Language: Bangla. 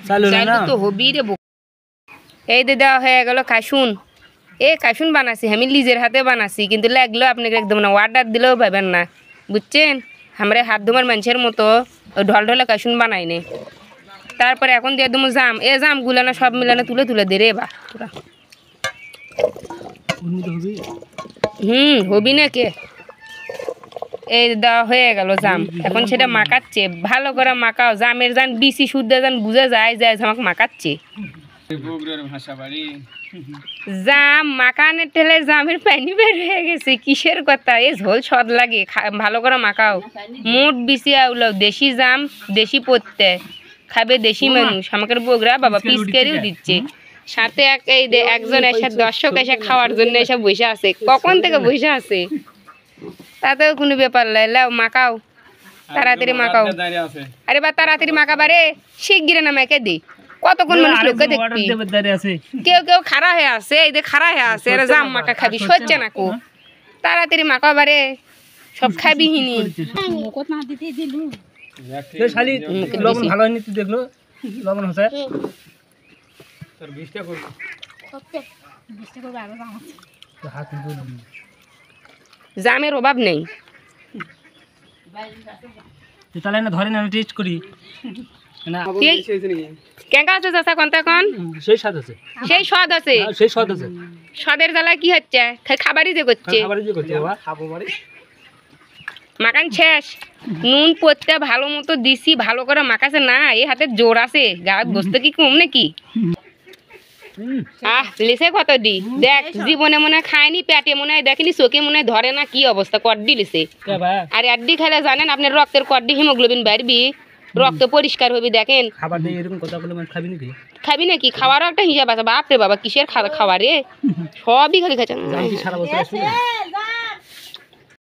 চাইলে তো হবি রে। এই যে দেওয়া হয়ে গেল কাসুন। এই কাসুন বানাচ্ছি আমি নিজের হাতে বানাচ্ছি, কিন্তু লাগলো আপনাকে একদম না, অর্ডার দিলেও পাবেন না, বুঝছেন? আমরা হাত ধোমার মানুষের মতো ঢল ঢলে কাসুন বানাই নে। তারপরে এখন দিয়ে দেবো জাম। এ জামগুলো না সব মিলানো তুলে তুলে দে রে বা তোরা। হবি না কে? এই দেওয়া হয়ে গেল জাম। এখন সেটা মাখাচ্ছে, ভালো করে মাখাও। জামের যান বিসি শুদ্ধ যান বুঝে যায় যায় আমাকে মাখাচ্ছে। জাম মাখানের ঠেলে জামের পানি বের হয়ে গেছে, কিসের কথা? এই ঝোল সদ লাগে, ভালো করে মাখাও। মোট বিসি আউলাও, দেশি জাম দেশি পড়তে খাবে দেশি মানুষ। আমাকে বগুড়া বাবা পিস করেও দিচ্ছে। সাথে একজন এসে দর্শক এসে খাওয়ার জন্য এসে বসে আছে, কখন থেকে বসে আছে, তাতেও কোনো ব্যাপার নাই। লাও মাখাও, তাড়াতাড়ি মাখাও। আরে বা তাড়াতাড়ি মাখাবারে, শিগগিরে না মেখে দি। কতক্ষণ মানুষ লোককে দেখবি? কেউ কেউ খাড়া হয়ে আছে, এই যে খাড়া হয়ে আছে, এরা জাম মাখা খাবি, সহ্য না কো। তাড়াতাড়ি মাখাবারে, সব খাবি হিনি। লবণ ভালো হয়নি, তুই দেখলো লবণ হচ্ছে। জামের অভাব নেই। তাহলে না ধরেন আমি টেস্ট করি। কেঙ্কা আছে চাচা কোন তখন? সেই স্বাদ আছে, সেই স্বাদ আছে, সেই স্বাদ আছে। স্বাদের জ্বালায় কি হচ্ছে? খাবারই যে করছে। মাখান শেষ, নুন পড়তে ভালো মতো দিছি, ভালো করে মাখাছে না। এই হাতে জোর আছে, গাছ বসতে কি কম নাকি? লিসে কত দি দেখ, জীবনে মনে হয় খায়নি, পেটে মনে হয় দেখেনি, চোখে মনে হয় ধরে না, কি অবস্থা কড্ডি লিসে। আর আড্ডি খেলে জানেন আপনার রক্তের কড্ডি হিমোগ্লোবিন বাড়বি, রক্ত পরিষ্কার হবে। দেখেন খাবার দিয়ে এরকম কথা বলে খাবি নাকি? খাবি নাকি? খাওয়ারও একটা হিসাব আছে। বাপরে বাবা, কিসের খাওয়া রে, সবই খালি খাচ্ছে।